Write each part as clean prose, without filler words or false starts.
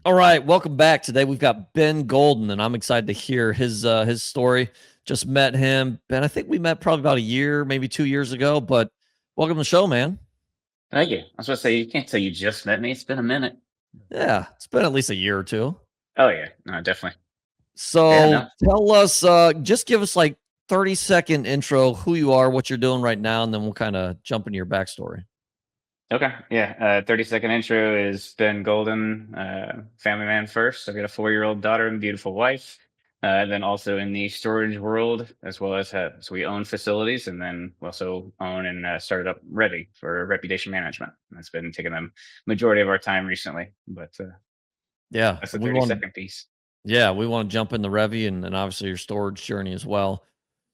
All right, welcome back. Today we've got Ben Golden, and I'm excited to hear his story. Just met him, Ben. I think we met probably about a year, maybe 2 years ago. But welcome to the show, man. Thank you. I was going to say, you can't say you just met me. It's been a minute. Yeah, it's been at least a year or two. Oh, yeah. No, definitely. Yeah, So no. tell us, just give us like 30-second intro, who you are, what you're doing right now, and then we'll kind of jump into your backstory. Okay. Yeah. 30-second intro is Ben Golden, family man first. I've got a 4-year-old daughter and beautiful wife. Then also in the storage world, as well as so we own facilities and then we also own and started up Revy for reputation management. That's been taking the majority of our time recently, but Yeah, that's the we 30 want second piece. Yeah, we want to jump in the Revy and obviously your storage journey as well.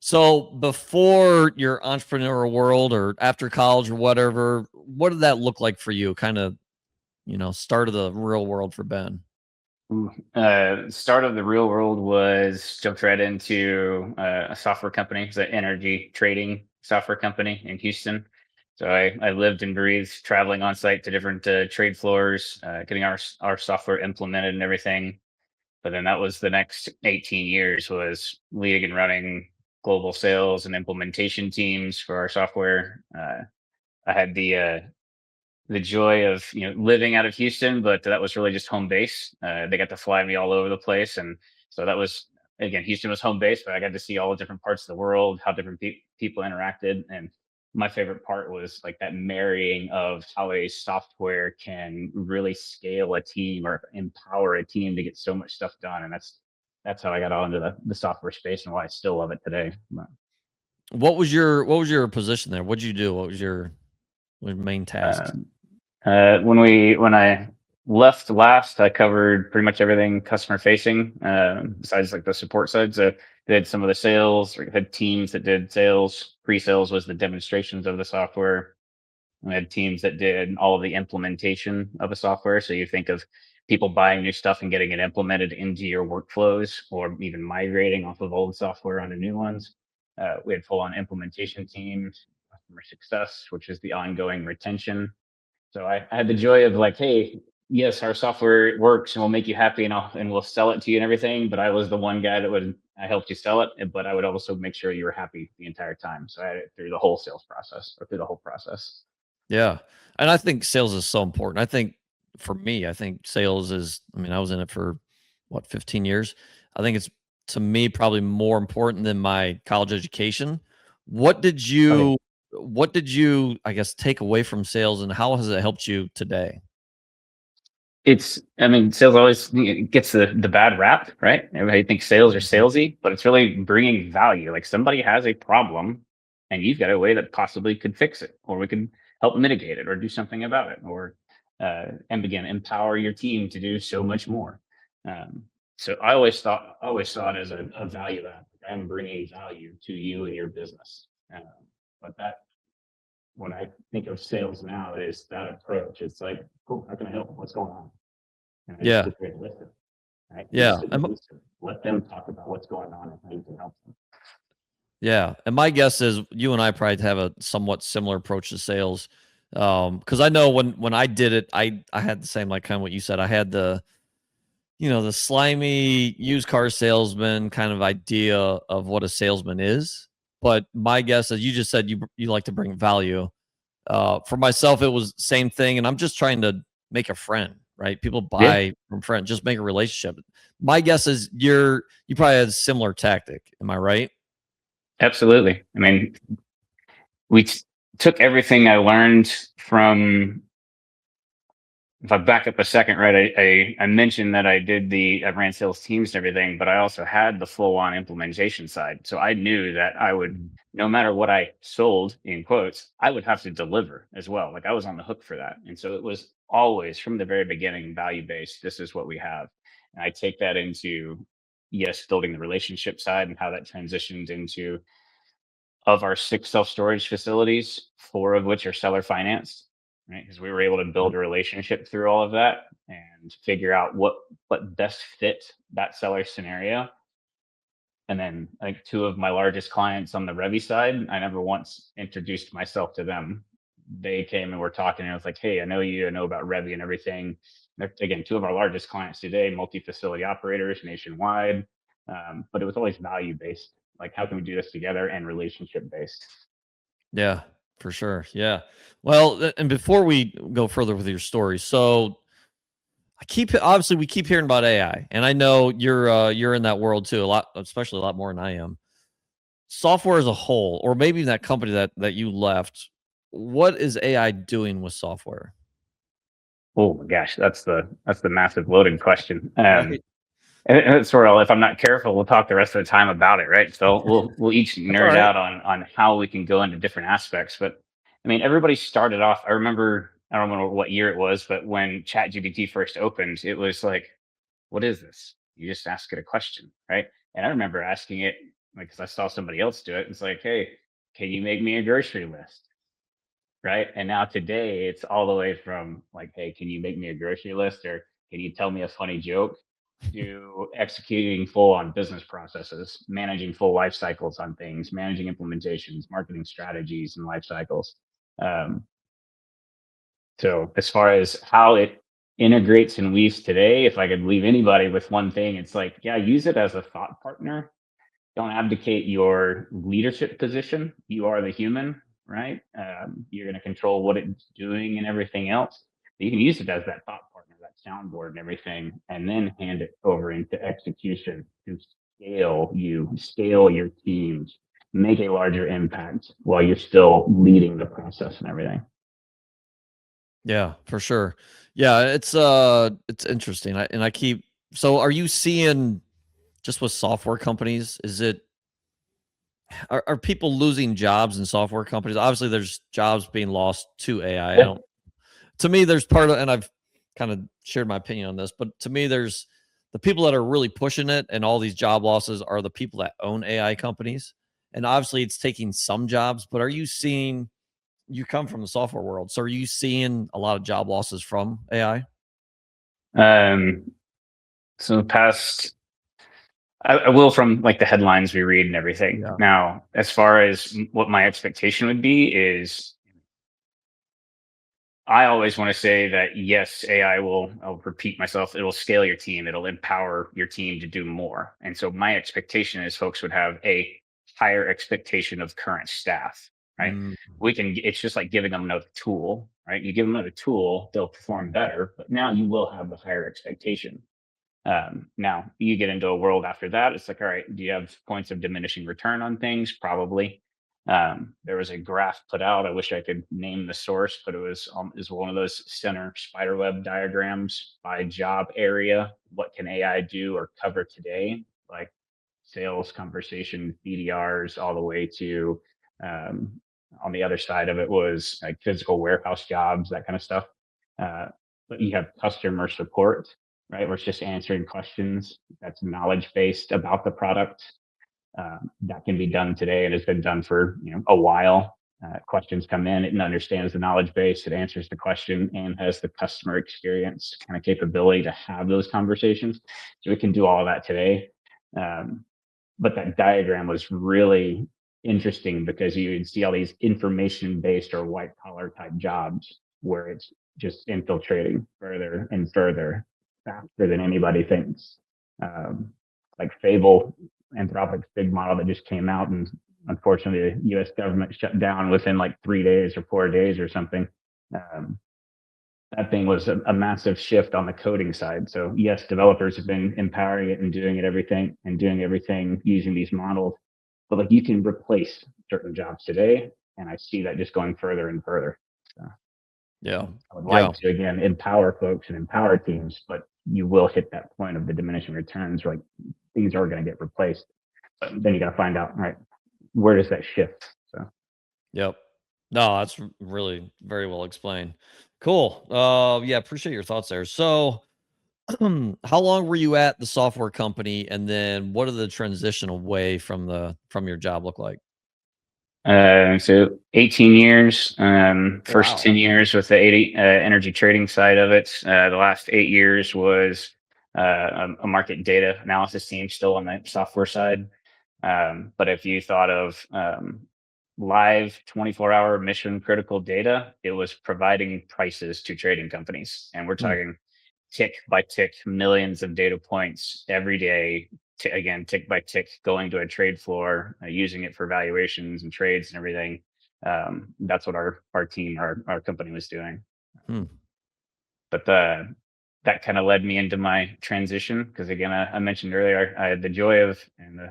So before your entrepreneurial world or after college or whatever, what did that look like for you? Kind of, start of the real world for Ben. Ooh, start of the real world was jumped right into a software company. It's an energy trading software company in Houston. So I lived and breathed traveling on site to different trade floors, getting our software implemented and everything. But then that was the next 18 years was leading and running global sales and implementation teams for our software. I had the joy of living out of Houston, but that was really just home base. They got to fly me all over the place, and so that was again Houston was home base, but I got to see all the different parts of the world, how different people interacted, and my favorite part was like that marrying of how a software can really scale a team or empower a team to get so much stuff done, and that's how I got all into the software space and why I still love it today. What was your position there? What did you do? What were your main Uh, tasks? when I left last, I covered pretty much everything customer facing, besides like the support side. So did some of the sales, or had teams that did sales. Pre-sales was the demonstrations of the software. We had teams that did all of the implementation of a software. So you think of people buying new stuff and getting it implemented into your workflows, or even migrating off of old software onto new ones. We had full on implementation teams, customer success, which is the ongoing retention. So I had the joy of like, hey, yes, our software works and will make you happy, and we'll sell it to you and everything. But I was the one guy that would I helped you sell it, but I would also make sure you were happy the entire time. So I had it through the whole sales process or through the whole process. Yeah. And I think sales is so important. I think for me, I think sales is, I mean, I was in it for what, 15 years. I think it's to me probably more important than my college education. What did Oh yeah. you what did you, I guess, take away from sales and how has it helped you today? I mean, sales always gets the bad rap, right? Everybody thinks sales are Mhm. salesy, but it's really bringing value. Like somebody has a problem and you've got a way that possibly could fix it, or we could help mitigate it or do something about it, or, and again, empower your team to do so much more. Um, so I always saw it as a value add. I'm bringing value to you and your business. But that when I think of sales now, it is that approach. It's like, cool, how can I help? What's going on? And I just Yeah. sit there and listen, right? Yeah. Listen, listen. Let them talk about what's going on and how you can help them. Yeah, and my guess is you and I probably have a somewhat similar approach to sales. Because I know when I did it, I had the same, like, kind of what you said. I had the slimy used car salesman kind of idea of what a salesman is. But my guess is you just said you like to bring value. For myself, it was same thing, and I'm just trying to make a friend, right? People Yeah, buy from friends, just make a relationship. My guess is you probably had a similar tactic. Am I right? absolutely. I mean, we took everything I learned from. If I back up a second, right, I mentioned that I ran sales teams and everything, but I also had the full on implementation side. So I knew that I would, Mm. no matter what I sold in quotes, I would have to deliver as well. Like I was on the hook for that. And so it was always from the very beginning value based. This is what we have. And I take that into, yes, building the relationship side and how that transitioned into of our 6 self-storage facilities, 4 of which are seller financed, right? Because we were able to build Yep. a relationship through all of that and figure out what best fit that seller scenario. And then like 2 of my largest clients on the Revy side, I never once introduced myself to them. they came and were talking, and I was like, hey, I know you, I know about Revy and everything. They're, again, two of our largest clients today, multi-facility operators nationwide. But it was always value based. Like, how can we do this together, and relationship based? Yeah, for sure. Yeah. Well, and before we go further with your story, so obviously we keep hearing about AI, and I know you're in that world too a lot, especially a lot more than I am. Software as a whole, or maybe that company that you left, what is AI doing with software? Oh my gosh, that's the massive loaded question. Right. And it's sort of, if I'm not careful, we'll talk the rest of the time about it, right? So we'll each That's all nerd right. out on how we can go into different aspects. But I mean, everybody started off. I don't remember what year it was, but when ChatGPT first opened, it was like, "What is this?" You just ask it a question, right? And I remember asking it, like, because I saw somebody else do it. It's like, "Hey, can you make me a grocery list?" Right? And now today it's all the way from like, hey, can you make me a grocery list, or can you tell me a funny joke, to executing full on business processes, managing full life cycles on things, managing implementations, marketing strategies and life cycles. Um, so as far as how it integrates and weaves today, if I could leave anybody with one thing, it's like, yeah, use it as a thought partner. Don't abdicate your leadership position. You are the human, right? You're going to control what it's doing and everything else. But you can use it as that thought partner, that soundboard and everything, and then hand it over into execution to scale your teams, make a larger impact while you're still leading the process and everything. Yeah, for sure. Yeah, it's interesting. I keep so are you seeing just with software companies, is it are people losing jobs in software companies? Obviously there's jobs being lost to AI. I Yeah. don't to me there's part of, and I've kind of shared my opinion on this, but to me there's the people that are really pushing it and all these job losses are the people that own AI companies. And obviously it's taking some jobs, but are you seeing you come from the software world. So are you seeing a lot of job losses from AI? Um, so the past I will, from like the headlines we read and everything. Yeah. Now, as far as what my expectation would be is, I always want to say that yes, AI will, I'll repeat myself, it'll scale your team, it'll empower your team to do more. And so my expectation is folks would have a higher expectation of current staff, right? Mm, It's just like giving them another tool, right? You give them another tool, they'll perform better, but now you will have a higher expectation. Now you get into a world after that. It's like, all right, do you have points of diminishing return on things? Probably. There was a graph put out. I wish I could name the source, but it was is one of those center spiderweb diagrams by job area. What can AI do or cover today? Like sales, conversation, BDRs, all the way to, um, on the other side of it was like physical warehouse jobs, that kind of stuff. Uh, but you have customer support, right? Where it's just answering questions. That's knowledge based about the product. That can be done today and has been done for a while. Questions come in, it understands the knowledge base, it answers the question, and has the customer experience kind of capability to have those conversations. So it can do all of that today. Um, but that diagram was really interesting because you would see all these information based or white collar type jobs where it's just infiltrating further and further, faster than anybody thinks. Like Fable, Anthropic's big model that just came out, and unfortunately the US government shut down within like 3 days or 4 days or something. um, that thing was a massive shift on the coding side. So yes, developers have been empowering it and doing everything using these models, but like you can replace certain jobs today, and I see that just going further and further. So yeah. I would Yeah. like to again empower folks and empower teams, but you will hit that point of the diminishing returns, like things are going to get replaced. But then you got to find out, right, where does that shift? So Yep. No, that's really very well explained. Cool. Yeah, appreciate your thoughts there. So, how long were you at the software company, and then what did the transition away from the from your job look like? So 18 years, first Wow. 10 years with the energy trading side of it. The last 8 years was a market data analysis team, still on the software side. But if you thought of live 24-hour mission critical data. It was providing prices to trading companies. And we're Hmm. talking tick by tick, millions of data points every day. Again, tick by tick, going to a trade floor, using it for valuations and trades and everything. That's what our team, our company was doing. Hmm. But that kind of led me into my transition because, again, I mentioned earlier, I had the joy of and I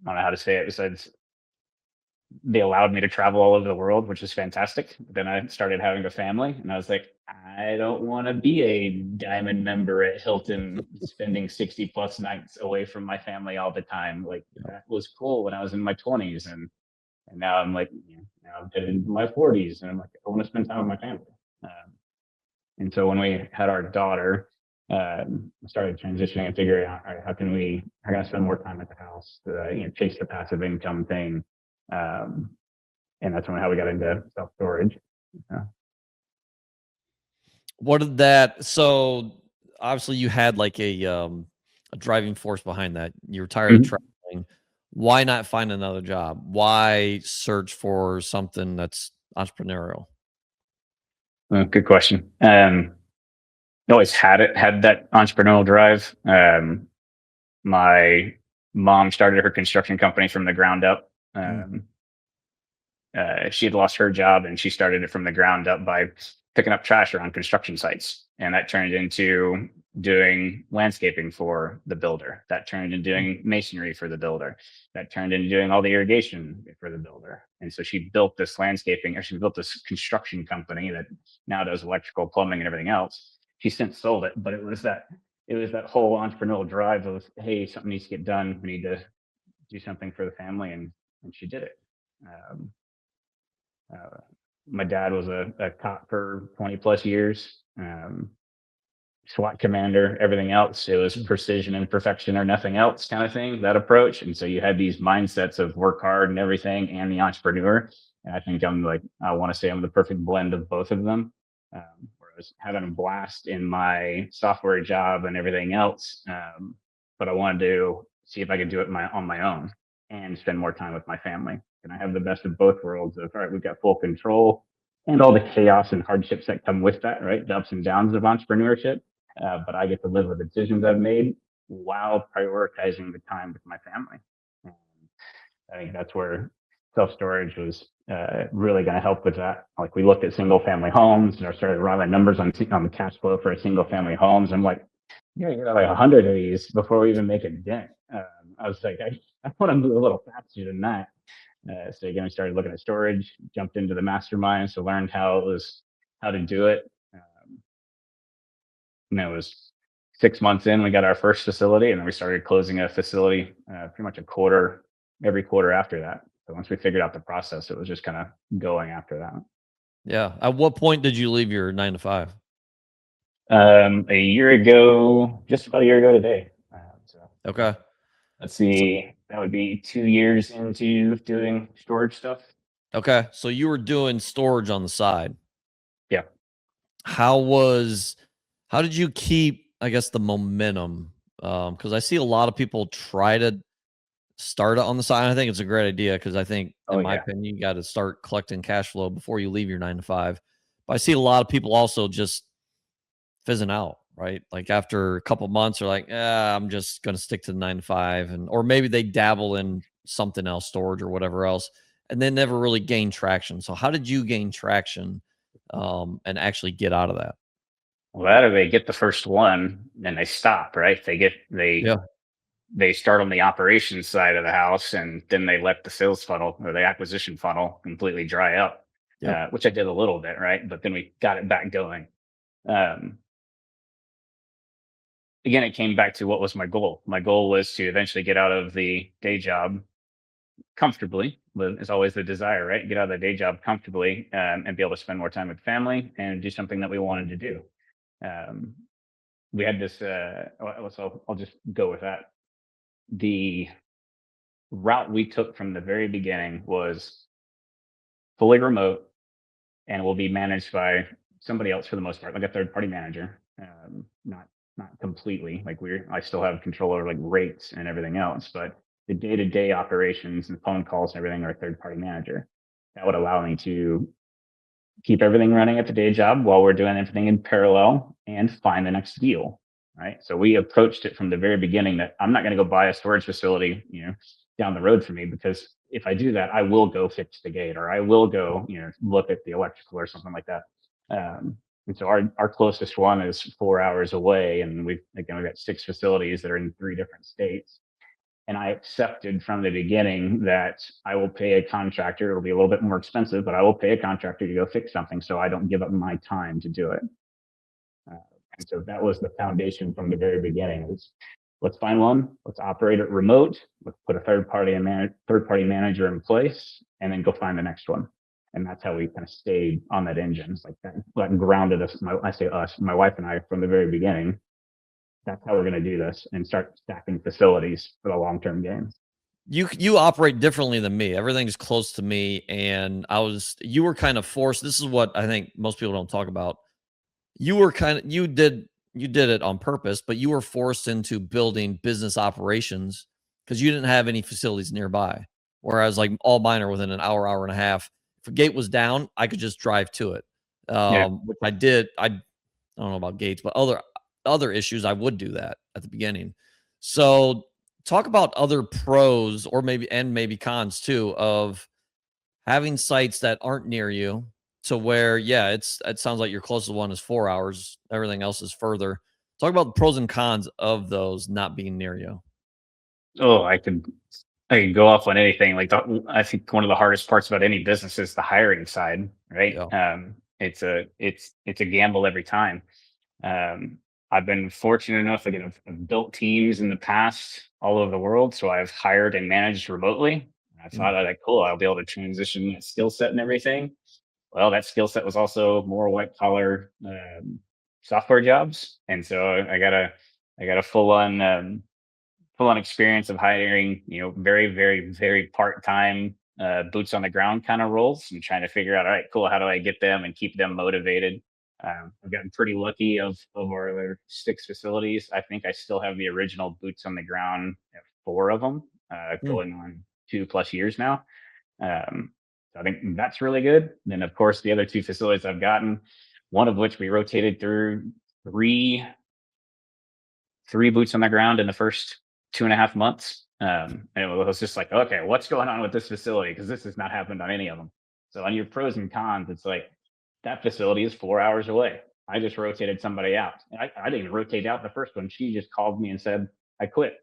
don't know how to say it besides they allowed me to travel all over the world, which is fantastic. But then I started having a family, and I was like, I don't want to be a diamond member at Hilton, spending 60 plus nights away from my family all the time. Like that was cool when I was in my 20s, and now I'm like, now I'm in my 40s, and I'm like, I want to spend time with my family. And so when we had our daughter, I started transitioning and figuring out, all right, how can I spend more time at the house, chase the passive income thing. Um, and that's how we got into self storage. Uh, What did that so obviously you had like a driving force behind that. You're tired of Mhm. traveling. Why not find another job? Why search for something that's entrepreneurial? Good question. Always had that entrepreneurial drive. My mom started her construction company from the ground up. Mm, She had lost her job and she started it from the ground up by picking up trash around construction sites. And that turned into doing landscaping for the builder. That turned into mm, doing masonry for the builder. That turned into doing all the irrigation for the builder. And so she built this landscaping, or she built this construction company that now does electrical, plumbing, and everything else. She since sold it, but it was that whole entrepreneurial drive of, hey, something needs to get done. We need to do something for the family, and she did it. Um, uh, my dad was a cop for 20 plus years, SWAT commander, everything else. It was mm. precision and perfection or nothing else kind of thing, that approach. And so you had these mindsets of work hard and everything and the entrepreneur. And I think I want to say I'm the perfect blend of both of them. Where I was having a blast in my software job and everything else. But I wanted to see if I could do it on my own and spend more time with my family. And I have the best of both worlds of, all right, we've got full control and all the chaos and hardships that come with that, right? The ups and downs of entrepreneurship. But I get to live with the decisions I've made while prioritizing the time with my family. And I think that's where self storage was really going to help with that. Like we looked at single family homes and I started running numbers on the cash flow for a single family homes. I'm like, you're gonna get like 100 of these before we even make a dent. I was like, I want to move a little faster than that. So again, I started looking at storage, jumped into the mastermind, so learned how to do it. It was 6 months in, we got our first facility, and then we started closing a facility pretty much every quarter after that. So once we figured out the process, it was just kind of going after that. Yeah. At what point did you leave your 9 to 5? A year ago, just about a year ago today. So Okay. let's So see, that would be 2 years into doing storage stuff. okay. So you were doing storage on the side. Yeah. How was how did you keep, I guess, the momentum? Because I see a lot of people try to start it on the side. I think it's a great idea because I think, Oh in my yeah. opinion, you got to start collecting cash flow before you leave your 9 to 5. But I see a lot of people also just fizzing out, right? Like after a couple months, they're like, I'm just going to stick to the 9 to 5. And, or maybe they dabble in something else, storage or whatever else, and then never really gain traction. So, how did you gain traction and actually get out of that? Well, that or they get the first one and they stop, right? Yeah. They start on the operations side of the house and then they let the sales funnel or the acquisition funnel completely dry up, Yep. which I did a little bit, right? But then we got it back going. Um, Again, it came back to what was my goal. My goal was to eventually get out of the day job comfortably. Is always the desire, right? Get out of the day job comfortably and be able to spend more time with family and do something that we wanted to do. Um, we had this, so I'll just go with that. The route we took from the very beginning was fully remote and will be managed by somebody else for the most part, like a third party manager. Not completely. Like I still have control over like rates and everything else, but the day-to-day operations and phone calls and everything, or a third-party manager. That would allow me to keep everything running at the day job while we're doing everything in parallel and find the next deal. Right. So we approached it from the very beginning that I'm not going to go buy a storage facility, down the road for me, because if I do that, I will go fix the gate, or I will go, look at the electrical or something like that. And so our closest one is 4 hours away. And we've got 6 facilities that are in 3 different states. And I accepted from the beginning that I will pay a contractor. It'll be a little bit more expensive, but I will pay a contractor to go fix something so I don't give up my time to do it. Uh, and so that was the foundation from the very beginning. Was let's find one, let's operate it remote, let's put a third party manager in place, and then go find the next one. And that's how we kind of stayed on that engine. It's like that grounded us. I say us, my wife and I, from the very beginning. That's how we're going to do this, and start stacking facilities for the long-term game. You operate differently than me. Everything's close to me, and you were kind of forced. This is what I think most people don't talk about. You did it on purpose, but you were forced into building business operations because you didn't have any facilities nearby. Whereas like all mine are within an hour and a half. If a gate was down, I could just drive to it. Yeah. Which I did. I don't know about gates, but other issues I would do that at the beginning. So talk about other pros or maybe cons too of having sites that aren't near you, to where, yeah, it sounds like your closest one is 4 hours. Everything else is further. Talk about the pros and cons of those not being near you. Oh, I could go off on anything. Like I think one of the hardest parts about any business is the hiring side, right? Yeah. It's a gamble every time. Um, I've been fortunate enough, again, I've built teams in the past all over the world, so I've hired and managed remotely. I thought, Mm, like, cool, I'll be able to transition that skill set and everything. Well, that skill set was also more white collar software jobs, and so I got a full on experience of hiring, very, very, very part time, boots on the ground kind of roles, and trying to figure out, all right, cool, how do I get them and keep them motivated? I've gotten pretty lucky of our other 6 facilities. I think I still have the original boots on the ground at 4 of them, mm, going on 2+ years now. So I think that's really good. Then, of course, the other 2 facilities I've gotten, one of which we rotated through three three boots on the ground in the first 2.5 months. And it was just like, okay, what's going on with this facility? Because this has not happened on any of them. So on your pros and cons, it's like that facility is 4 hours away. I just rotated somebody out. I didn't even rotate out the first one. She just called me and said, I quit.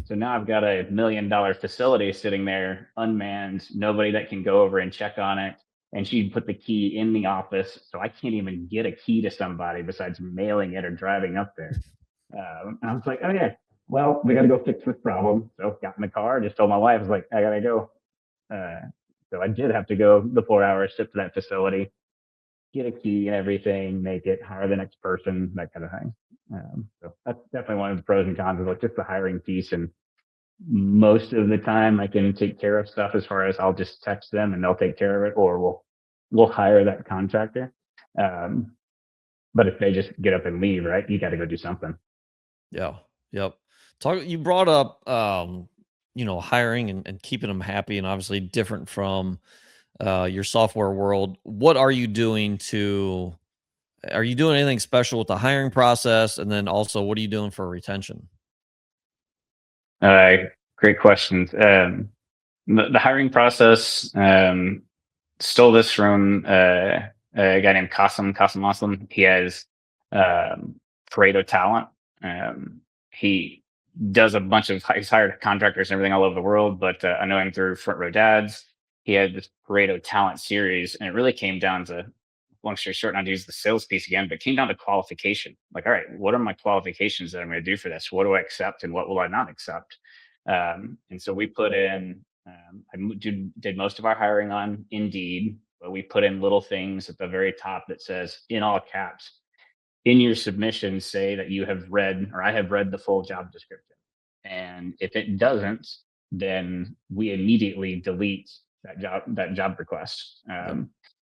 So now I've got a $1 million facility sitting there unmanned, nobody that can go over and check on it. And she put the key in the office. So I can't even get a key to somebody besides mailing it or driving up there. And I was like, oh yeah, well, we got to go fix this problem. So got in the car, just told my wife, I was like, I gotta go. Uh, so I did have to go the 4 hours, ship to that facility, get a key and everything, make it, hire the next person, that kind of thing. So that's definitely one of the pros and cons, is like just the hiring piece. And most of the time, I can take care of stuff as far as I'll just text them and they'll take care of it, or we'll hire that contractor. Um, but if they just get up and leave, right, you got to go do something. yeah. Yep. You brought up hiring and keeping them happy, and obviously different from your software world. What are you doing anything special with the hiring process? And then also, what are you doing for retention? Uh, Great questions. The hiring process, stole this from a guy named Qasim Muslim. He has Pareto talent. He does a bunch of he's hired contractors and everything all over the world, but I know him through Front Row Dads. He had this Pareto talent series, and it really came down to, long story short, not to use the sales piece again, but it came down to qualification. Like, all right, what are my qualifications that I'm going to do for this? What do I accept and what will I not accept? And so we put in, did most of our hiring on Indeed, but we put in little things at the very top that says, in all caps, in your submission, say that you have read, or I have read, the full job description. And if it doesn't, then we immediately delete that job request. Yep.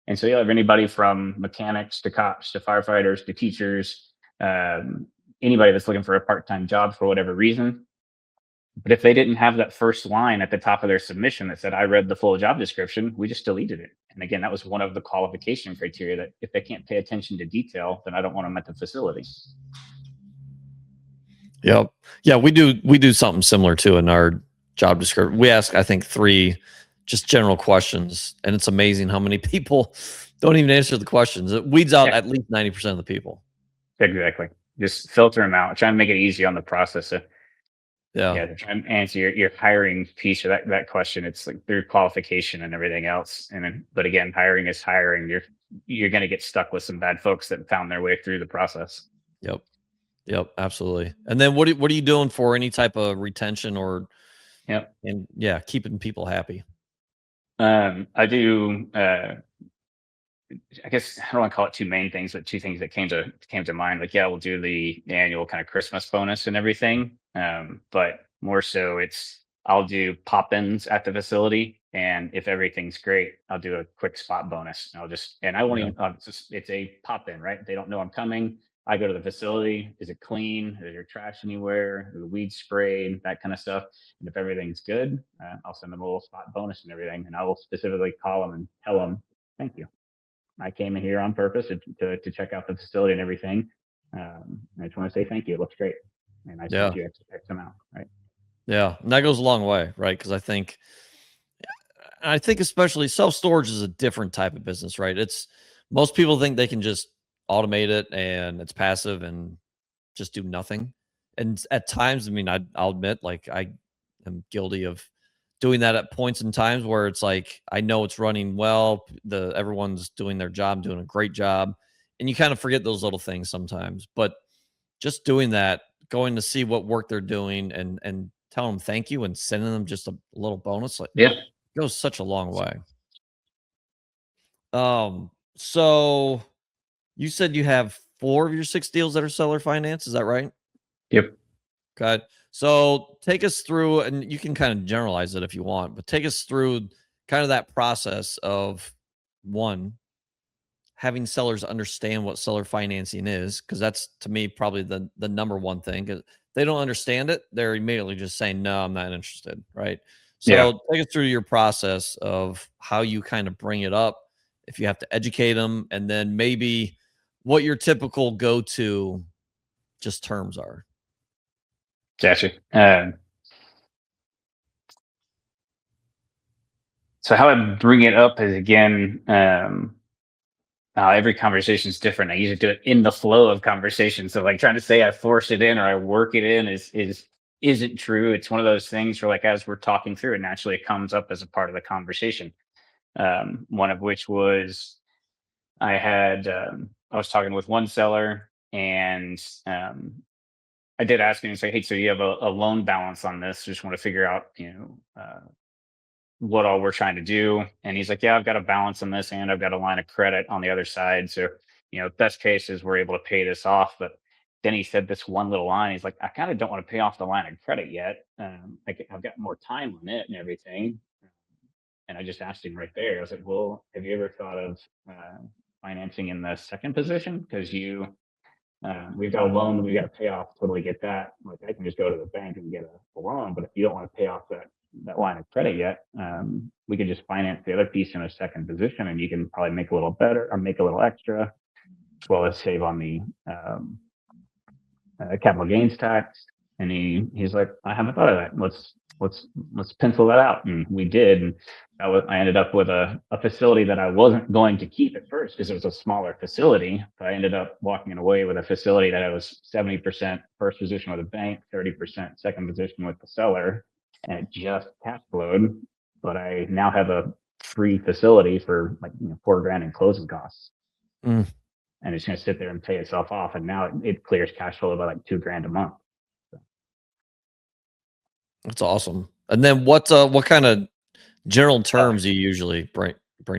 And so you'll have anybody from mechanics to cops to firefighters to teachers, anybody that's looking for a part-time job for whatever reason. But if they didn't have that first line at the top of their submission that said, I read the full job description, we just deleted it. And again, that was one of the qualification criteria, that if they can't pay attention to detail, then I don't want them at the facility. Yep. Yeah, we do something similar too in our job description. We ask, I think, 3 just general questions, and it's amazing how many people don't even answer the questions. It weeds out Yeah, at least 90% of the people. exactly. Just filter them out. Try and make it easy on the process. So, Yeah. yeah, to try and answer your hiring piece, or that question. It's like through qualification and everything else. And then, but again, hiring is hiring. You're going to get stuck with some bad folks that found their way through the process. Yep. Yep, absolutely. And then what are you doing for any type of retention or Yep. and yeah, keeping people happy? I do. I guess I don't want to call it two main things, but two things that came to mind. Like, yeah, we'll do the annual kind of Christmas bonus and everything. But more so, it's I'll do pop-ins at the facility, and if everything's great, I'll do a quick spot bonus. And I won't Yeah. even. It's a pop-in, right? They don't know I'm coming. I go to the facility. Is it clean? Is there trash anywhere? Is the weed sprayed? That kind of stuff. And if everything's good, I'll send them a little spot bonus and everything, and I will specifically call them and tell them thank you. I came in here on purpose to check out the facility and everything. I just want to say thank you. It looks great, and I sent Yeah. you X amount. Right? Yeah. And that goes a long way, right? Because I think especially self-storage is a different type of business, right? It's most people think they can just automate it and it's passive and just do nothing. And at times, I mean, I'll admit, like I am guilty of doing that at points in times where it's like I know it's running well, the everyone's doing their job, doing a great job, and you kind of forget those little things sometimes. But just doing that, going to see what work they're doing and tell them thank you and sending them just a little bonus, like Yeah. goes such a long way. So you said you have 4 of your 6 deals that are seller finance, is that right? Yep. Okay. So take us through, and you can kind of generalize it if you want, but take us through kind of that process of one, having sellers understand what seller financing is, because that's to me probably the number one thing. 'Cause they don't understand it, they're immediately just saying, no, I'm not interested. Right. Yeah. So take us through your process of how you kind of bring it up, if you have to educate them, and then maybe what your typical go-to just terms are. Gotcha. So how I bring it up is, again, every conversation is different. I usually do it in the flow of conversation. So like trying to say I force it in or I work it in isn't true. It's one of those things where, like, as we're talking through it, naturally it comes up as a part of the conversation. One of which was I was talking with one seller, and I did ask him and say, hey, so you have a loan balance on this? Just want to figure out, what all we're trying to do. And he's like, yeah, I've got a balance on this, and I've got a line of credit on the other side. So, best case is we're able to pay this off. But then he said this one little line. He's like, I kind of don't want to pay off the line of credit yet. I've got more time on it and everything. And I just asked him right there. I was like, well, have you ever thought of financing in the second position? Because we've got a loan that we got to pay off. Totally get that. Like, I can just go to the bank and get a loan, but if you don't want to pay off that line of credit yet, we could just finance the other piece in a second position, and you can probably make a little better or make a little extra, as well as save on the capital gains tax. And he's like, I haven't thought of that. Let's pencil that out. And we did. And I ended up with a facility that I wasn't going to keep at first because it was a smaller facility. But I ended up walking away with a facility that I was 70% first position with a bank, 30% second position with the seller, and it just cash flowed. But I now have a free facility for like $4,000 in closing costs, Mm, and it's going to sit there and pay itself off. And now it clears cash flow by like $2,000 a month. that's awesome. And then what kind of general Uh, terms do you usually bring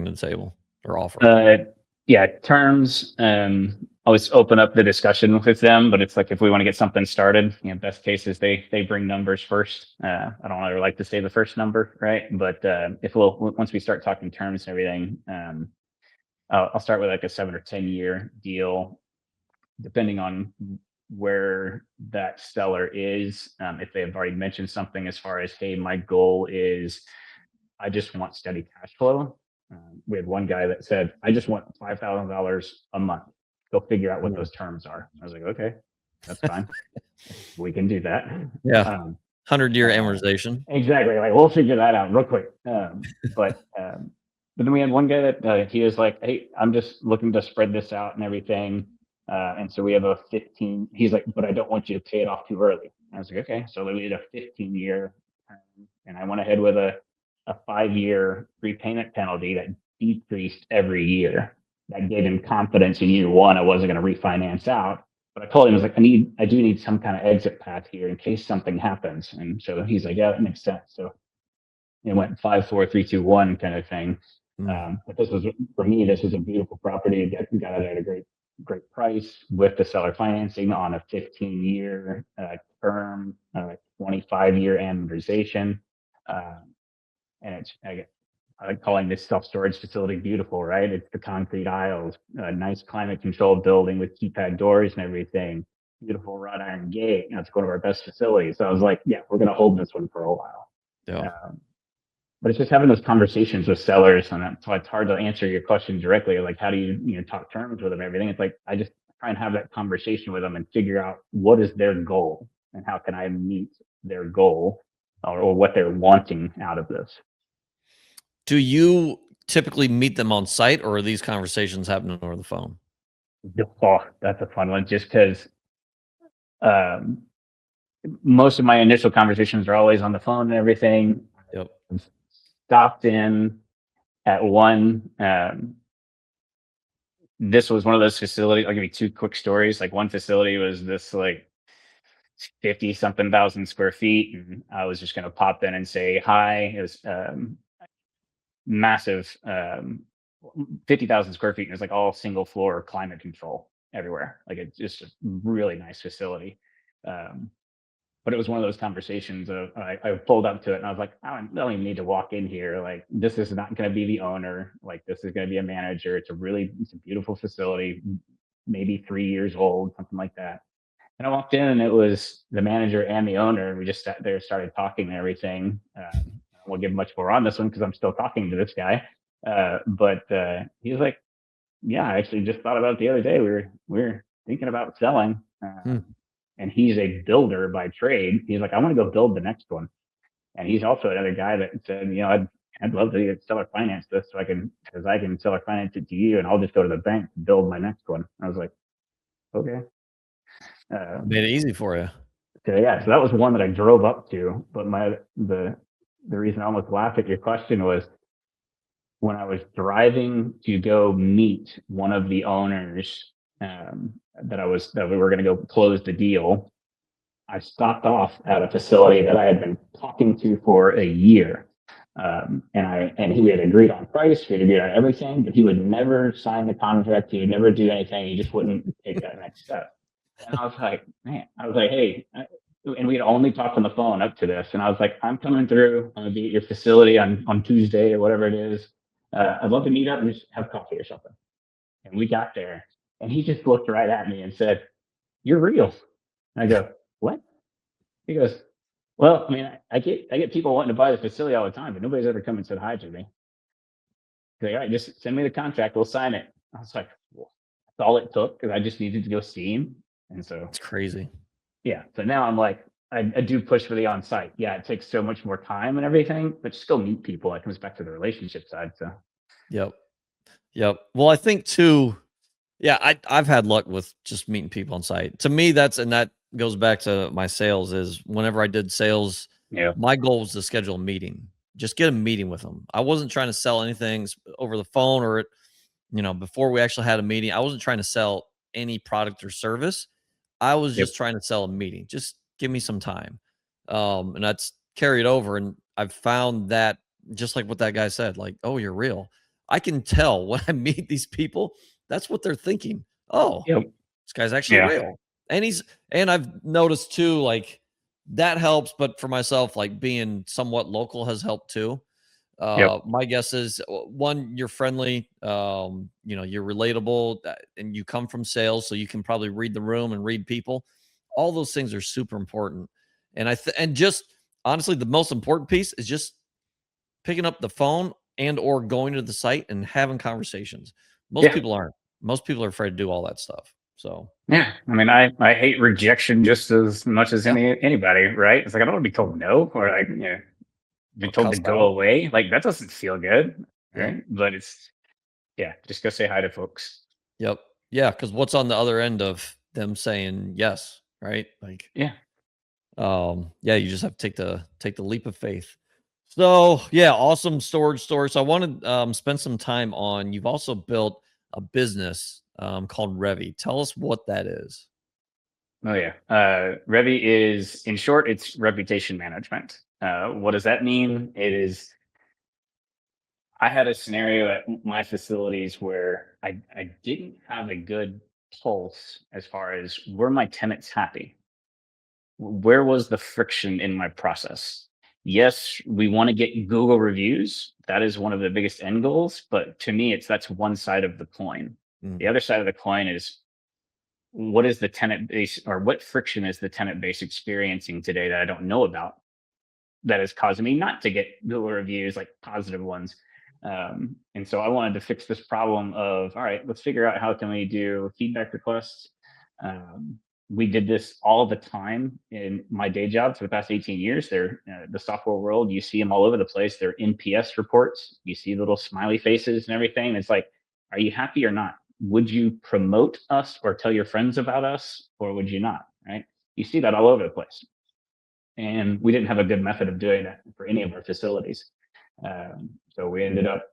to the table or offer? Uh, yeah, terms. Always open up the discussion with them, but it's like if we want to get something started, best case is they bring numbers first. I don't ever like to say the first number, right? But if once we start talking terms and everything, I'll start with like a 7 or 10 year deal, depending on where that seller is. If they have already mentioned something as far as, hey, my goal is I just want steady cash flow. We had one guy that said, I just want $5,000 a month. Go figure out what Ooh. those terms are. I was like, okay, that's fine. We can do that. Yeah. Um, 100-year amortization. exactly. Like we'll figure that out real quick. But then we had one guy that he was like, hey, I'm just looking to spread this out and everything. And so we have a 15. He's like, but I don't want you to pay it off too early. I was like, okay. So we did a 15-year term, and I went ahead with a 5-year prepayment penalty that decreased every year. That gave him confidence in year one. I wasn't going to refinance out. But I told him, I was like, I do need some kind of exit path here in case something happens. And so he's like, yeah, that makes sense. So it went 5, 4, 3, 2, 1 kind of thing. Mm. But this was, for me, this was a beautiful property. Got it at a great price with the seller financing on a 15-year term, 25-year amortization. And I like calling this self-storage facility beautiful, right? It's the concrete aisles, a nice climate-controlled building with keypad doors and everything, beautiful wrought iron gate. It's one of our best facilities. So I was like, yeah, we're going to hold this one for a while. Yeah. But it's just having those conversations with sellers, and that's why it's hard to answer your question directly. Like, how do you talk terms with them? Everything. It's like I just try and have that conversation with them and figure out what is their goal and how can I meet their goal or what they're wanting out of this. Do you typically meet them on site, or are these conversations happening over the phone? Oh, that's a fun one. Just because um, most of my initial conversations are always on the phone and everything. Yep. Stopped in at one. This was one of those facilities. I'll give you two quick stories. Like one facility was this like 50 something thousand square feet, and I was just going to pop in and say hi. It was massive, 50,000 square feet. And it was like all single floor climate control everywhere. Like it's just a really nice facility. Um, but it was one of those conversations of I pulled up to it and I was like, I don't even need to walk in here. Like this is not going to be the owner. Like this is going to be a manager. It's a beautiful facility, maybe 3 years old, something like that. And I walked in and it was the manager and the owner. And we just sat there, started talking and everything. I won't give much more on this one because I'm still talking to this guy. But he was like, yeah, I actually just thought about it the other day. We were thinking about selling. Hmm. And he's a builder by trade. He's like, I want to go build the next one. And he's also another guy that said, I'd love to seller finance this because I can seller finance it to you, and I'll just go to the bank to build my next one. I was like, okay. Made it easy for you. So yeah, so that was one that I drove up to. But the reason I almost laughed at your question was when I was driving to go meet one of the owners that we were going to go close the deal. I stopped off at a facility that I had been talking to for a year. And he had agreed on price, he had agreed on everything, but he would never sign the contract. He would never do anything. He just wouldn't take that next step. And I was like, man, hey, and we had only talked on the phone up to this. And I was like, I'm coming through. I'm gonna be at your facility on Tuesday or whatever it is. I'd love to meet up and just have coffee or something. And we got there, and he just looked right at me and said, "You're real." And I go, "What?" He goes, "Well, I mean, I get people wanting to buy the facility all the time, but nobody's ever come and said hi to me." He's like, "All right, just send me the contract. We'll sign it." I was like, well, that's all it took because I just needed to go see him. And so, It's crazy. yeah. So now I'm like, I do push for the on site. Yeah, it takes so much more time and everything, but just go meet people. It comes back to the relationship side. So, Yep. Yep. Well, I think too, yeah, I've had luck with just meeting people on site. To me, that goes back to my sales is whenever I did sales, yeah. my goal was to schedule a meeting. Just get a meeting with them. I wasn't trying to sell anything over the phone or before we actually had a meeting. I wasn't trying to sell any product or service. I was Yep. just trying to sell a meeting. Just give me some time. And that's carried over. And I've found that just like what that guy said, like, oh, you're real. I can tell when I meet these people, that's what they're thinking. Oh, Yep. this guy's actually Yeah. real. And I've noticed too, like that helps. But for myself, like being somewhat local has helped too. Yep. My guess is one, you're friendly, you're relatable, and you come from sales, so you can probably read the room and read people. All those things are super important. And just honestly, the most important piece is just picking up the phone and or going to the site and having conversations. Most Yeah. people aren't. Most people are afraid to do all that stuff. So Yeah. I mean, I hate rejection just as much as yeah, anybody, right? It's like I don't want to be told no or like be or told to cussed go out. away. Like that doesn't feel good, Yep. right? But it's yeah, just go say hi to folks. Yep. Yeah. Cause what's on the other end of them saying yes, right? Like, Yeah. yeah, you just have to take the leap of faith. So yeah, awesome storage story. So I want to spend some time on, you've also built a business called Revy. Tell us what that is. Oh yeah. Revy is, in short, it's reputation management. What does that mean? It is. I had a scenario at my facilities where I didn't have a good pulse as far as were my tenants happy? Where was the friction in my process? Yes, we want to get Google reviews. That is one of the biggest end goals. But to me, that's one side of the coin. Mm, The other side of the coin is what is the tenant base or what friction is the tenant base experiencing today that I don't know about that is causing me not to get Google reviews, like positive ones. And so I wanted to fix this problem of, all right, let's figure out how can we do feedback requests. Um, we did this all the time in my day job for the past 18 years. They're the software world. You see them all over the place. They're NPS reports. You see little smiley faces and everything. It's like, are you happy or not? Would you promote us or tell your friends about us, or would you not? Right? You see that all over the place, and we didn't have a good method of doing that for any of our facilities. So we ended up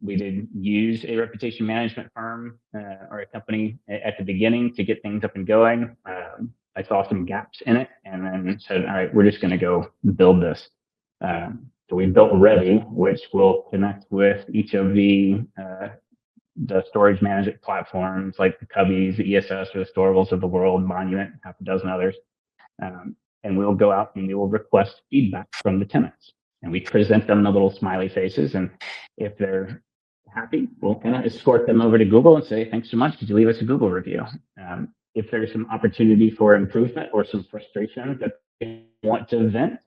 we did use a reputation management firm or a company at the beginning to get things up and going. I saw some gaps in it, and then said, "All right, we're just going to go build this." So we built Revy, which will connect with each of the storage management platforms like the Cubbies, the ESS, or the Storables of the world, Monument, half a dozen others. And we'll go out and we will request feedback from the tenants. And we present them the little smiley faces. And if they're happy, we'll kind of escort them over to Google and say, thanks so much. Could you leave us a Google review? If there's some opportunity for improvement or some frustration that they want to vent,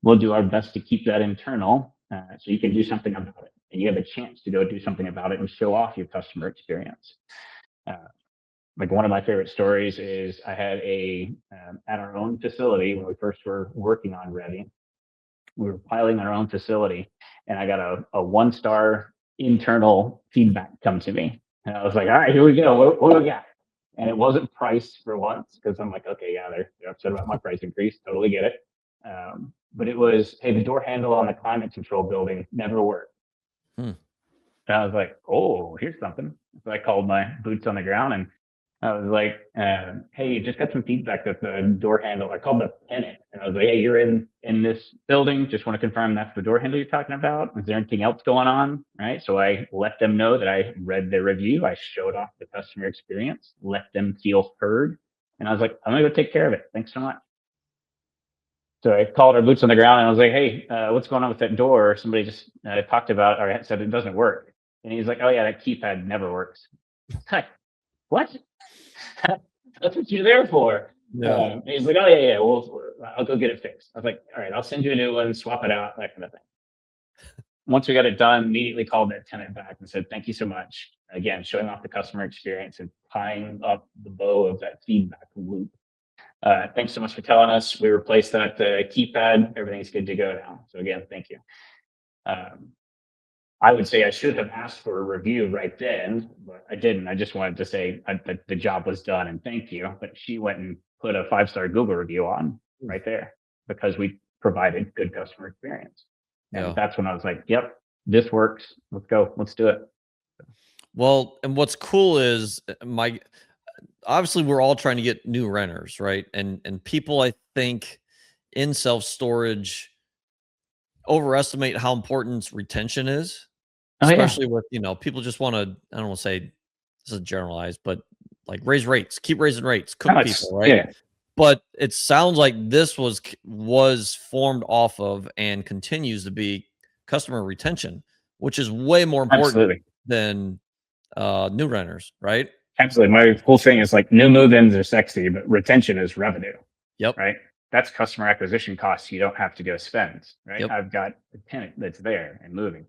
we'll do our best to keep that internal so you can do something about it. And you have a chance to go do something about it and show off your customer experience. Uh, like one of my favorite stories is I had at our own facility when we first were working on Revy, we were piloting our own facility, and I got a 1-star internal feedback come to me, and I was like, all right, here we go. What do we got? And it wasn't price for once because I'm like, okay, yeah, they're upset about my price increase. Totally get it. But it was, hey, the door handle on the climate control building never worked. hmm, And I was like, oh, here's something. So I called my boots on the ground and I was like, hey, just got some feedback that the door handle, I called the tenant and I was like, hey, you're in this building. Just want to confirm that's the door handle you're talking about. Is there anything else going on? Right. So I let them know that I read their review. I showed off the customer experience, let them feel heard. And I was like, I'm going to go take care of it. Thanks so much. So I called our boots on the ground and I was like, hey, what's going on with that door? Somebody just talked about or said it doesn't work. And he's like, oh, yeah, that keypad never works. Like, what? That's what you're there for. yeah. He's like, oh, yeah, yeah, well, I'll go get it fixed. I was like, all right, I'll send you a new one, swap it out, that kind of thing. Once we got it done, immediately called that tenant back and said, thank you so much. Again, showing off the customer experience and tying up the bow of that feedback loop. Thanks so much for telling us. We replaced that keypad. Everything's good to go now. So again, thank you. Um, I would say I should have asked for a review right then, but I didn't. I just wanted to say that the job was done and thank you. But she went and put a 5-star Google review on Mm, right there because we provided good customer experience. And yeah. that's when I was like, yep, this works. Let's go. Let's do it. Well, and what's cool is my obviously we're all trying to get new renters, right? And people I think in self-storage overestimate how important retention is, Oh yeah. especially with, people just want to, I don't want to say this is generalized, but like raise rates, keep raising rates, No, cook people, it's right? yeah. But it sounds like this was formed off of and continues to be customer retention, which is way more important Absolutely. than new renters, right? Absolutely. My whole thing is like new move-ins are sexy, but retention is revenue, Yep. right? That's customer acquisition costs you don't have to go spend, right? Yep. I've got a tenant that's there and moving.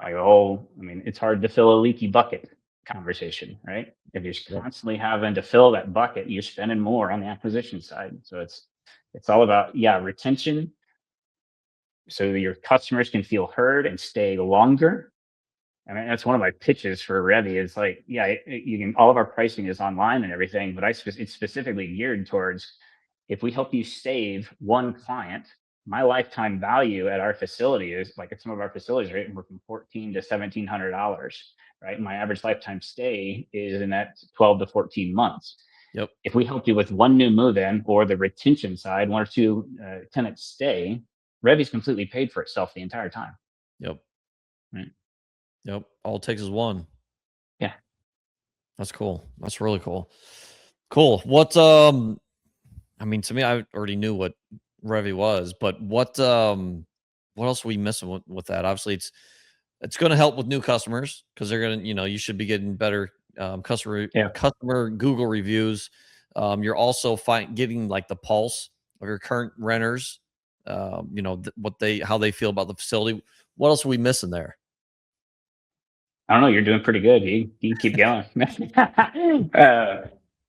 Like a whole, I mean, it's hard to fill a leaky bucket conversation, right? If you're Yep. constantly having to fill that bucket, you're spending more on the acquisition side. So it's all about, yeah, retention, so that your customers can feel heard and stay longer. I mean, that's one of my pitches for Revy. Is like, yeah, you can. All of our pricing is online and everything, but it's specifically geared towards, if we help you save one client, my lifetime value at our facility is like, at some of our facilities, right, we're from $1,400 to $1,700, right? My average lifetime stay is in that 12 to 14 months. Yep. If we help you with one new move in, or the retention side, one or two tenants stay, Revy's completely paid for itself the entire time. Yep. Right? Yep. All it takes is one. Yeah. That's cool. That's really cool. Cool. I mean, to me, I already knew what Revy was, but what else are we missing with that? Obviously, it's going to help with new customers because they're going to, you should be getting better Yeah. customer Google reviews. You're also getting like the pulse of your current renters. How they feel about the facility. What else are we missing there? I don't know. You're doing pretty good. You keep going.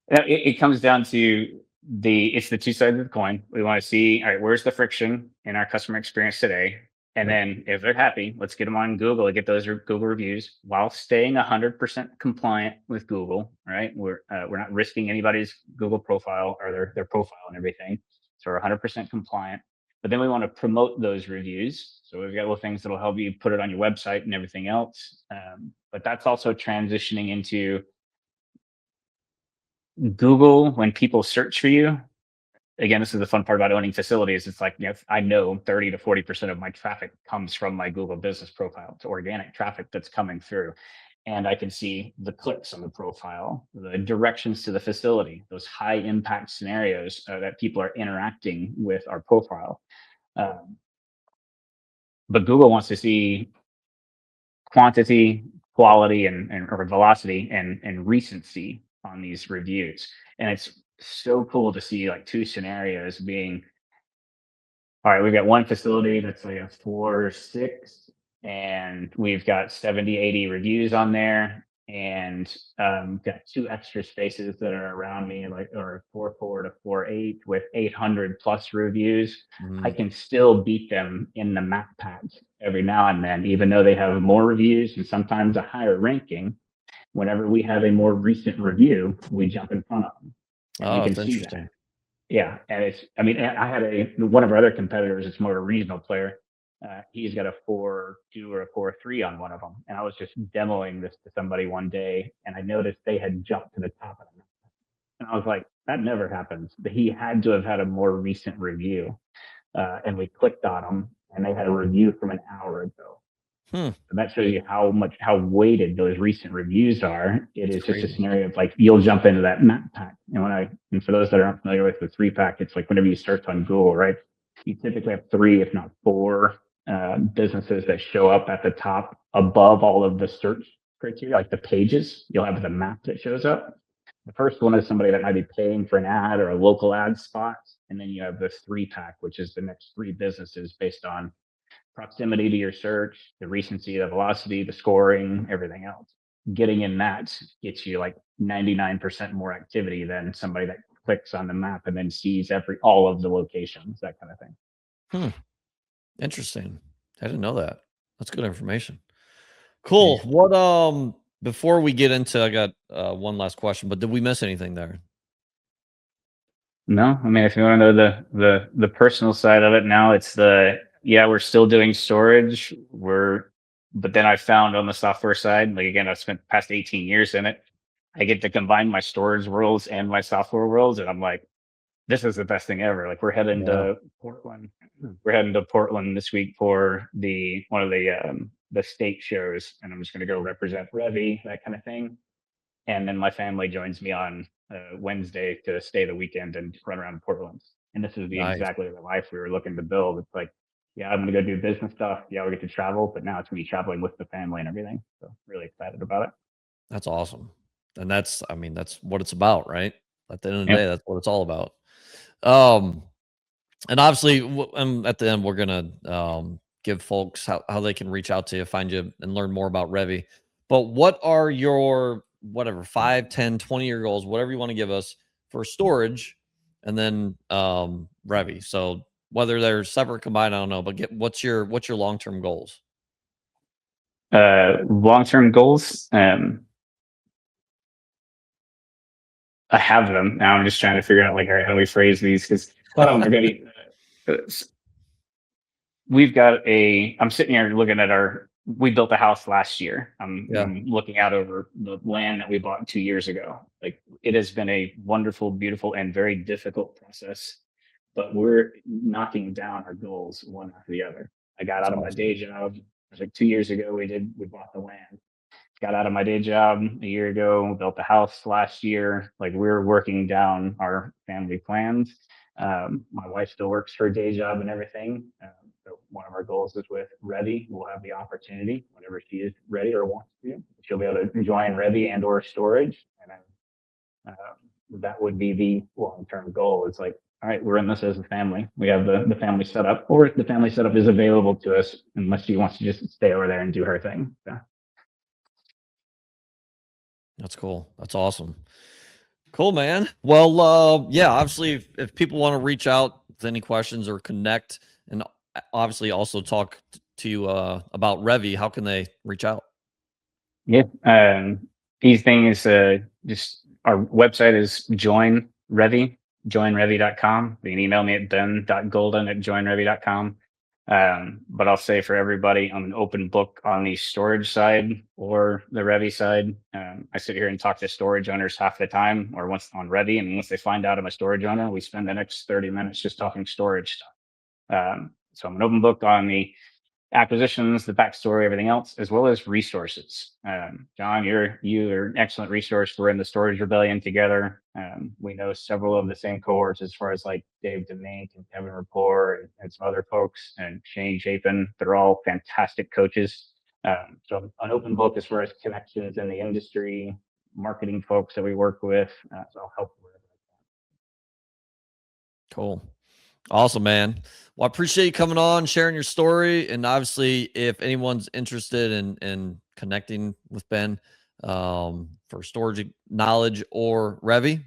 It comes down to it's the two sides of the coin. We want to see, all right, where's the friction in our customer experience today? And Yep. then if they're happy, let's get them on Google and get those Google reviews while staying 100% compliant with Google. Right? We're not risking anybody's Google profile or their profile and everything. So we're 100% compliant. But then we want to promote those reviews. So we've got little things that'll help you put it on your website and everything else. But that's also transitioning into Google. When people search for you, again, this is the fun part about owning facilities. It's like, I know 30 to 40% of my traffic comes from my Google business profile. It's organic traffic that's coming through. And I can see the clicks on the profile, the directions to the facility, those high impact scenarios that people are interacting with our profile. Um, but Google wants to see quantity, quality, and or velocity and recency on these reviews. And it's so cool to see like two scenarios being, all right, we've got one facility that's like a 4 or 6, and we've got 70, 80 reviews on there. And got two extra spaces that are around me, like, or 4.4 to 4.8 with 800 plus reviews. I Mhm. can still beat them in the map pack every now and then, even though they have more reviews and sometimes a higher ranking. Whenever we have a more recent review, we jump in front of them, and we Oh, can it's see that. interesting. Yeah, and I mean, I had one of our other competitors. It's more of a regional player. He's got a 4.2 or a 4.3 on one of them, and I was just demoing this to somebody one day, and I noticed they had jumped to the top of them, and I was like, that never happens. He had to have had a more recent review, and we clicked on them, and they had a review from an hour ago. Hmm. And that shows you how weighted those recent reviews are. It That's is just a crazy. scenario of like, you'll jump into that map pack. And for those that aren't familiar with the 3 pack, it's like whenever you search on Google, right? You typically have 3, if not 4, businesses that show up at the top above all of the search criteria, like the pages. You'll have the map that shows up. The first one is somebody that might be paying for an ad or a local ad spot, and then you have the 3 pack, which is the next 3 businesses based on proximity to your search, the recency, the velocity, the scoring, everything else. Getting in that gets you like 99% more activity than somebody that clicks on the map and then sees all of the locations, that kind of thing. Hmm. Interesting. I didn't know that. That's good information. Cool. Yeah. Before we get into, I got one last question, but did we miss anything there? No, I mean, if you want to know the personal side of it, now it's yeah, we're still doing storage. But then I found on the software side, like, again, I've spent the past 18 years in it. I get to combine my storage worlds and my software worlds, and I'm like, this is the best thing ever. Like, we're heading Yeah. to Portland. We're heading to Portland this week for one of the state shows, and I'm just going to go represent Revy, that kind of thing. And then my family joins me on Wednesday to stay the weekend and run around Portland. And this is Nice. exactly the life we were looking to build. It's like, Yeah, I'm gonna go do business stuff. Yeah, we get to travel, but now it's me traveling with the family and everything. So really excited about it. That's awesome. And that's, I mean, that's what it's about, right? At the end of the Yeah. day, that's what it's all about. Um, and obviously, at the end, we're gonna give folks how they can reach out to you, find you, and learn more about Revy. But what are your whatever 5, 10, 20 year goals, whatever you want to give us for storage, and then Revy. So whether they're separate, combined, I don't know. But what's your long term goals? Long term goals. I have them now. I'm just trying to figure out like, all right, how do we phrase these? Because a lot of them are going to be. We've got a. I'm sitting here looking at our. We built a house last year. Yeah, I'm looking out over the land that we bought 2 years ago. Like it has been a wonderful, beautiful, and very difficult process, but we're knocking down our goals one after the other. I got that's out of my awesome. day job. It was like 2 years ago. We bought the land. Got out of my day job a year ago, built a house last year. Like we're working down our family plans. My wife still works her day job and everything. So one of our goals is with Revy. We'll have the opportunity whenever she is ready or wants to. She'll be able to join Revy and or storage, and then that would be the long-term goal. It's like, all right, we're in this as a family. We have the family setup, or the family setup is available to us, unless she wants to just stay over there and do her thing. So, That's cool. That's awesome. Cool, man. Well, yeah, obviously, if people want to reach out with any questions or connect, and obviously also talk to you about Revy, how can they reach out? yeah. Easy thing is just our website is join Revy, joinrevy.com. You can email me at ben.golden@joinrevy.com. But I'll say for everybody, I'm an open book on the storage side or the Revy side. I sit here and talk to storage owners half the time or once on Revy. And once they find out I'm a storage owner, we spend the next 30 minutes just talking storage stuff. So I'm an open book on the acquisitions, the backstory, everything else, as well as resources. John, you're an excellent resource. We're in the storage rebellion together. We know several of the same cohorts as far as like Dave Demink and Kevin Rapport and some other folks and Shane Chapin. They're all fantastic coaches. So an open book as far as connections in the industry, marketing folks that we work with. So I'll help with. Cool. Awesome, man. Well, I appreciate you coming on, sharing your story. And obviously, if anyone's interested in connecting with Ben for storage knowledge or Revy,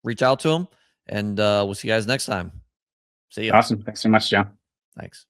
reach out to him. And we'll see you guys next time. See ya. Awesome. Thanks so much, John. Thanks.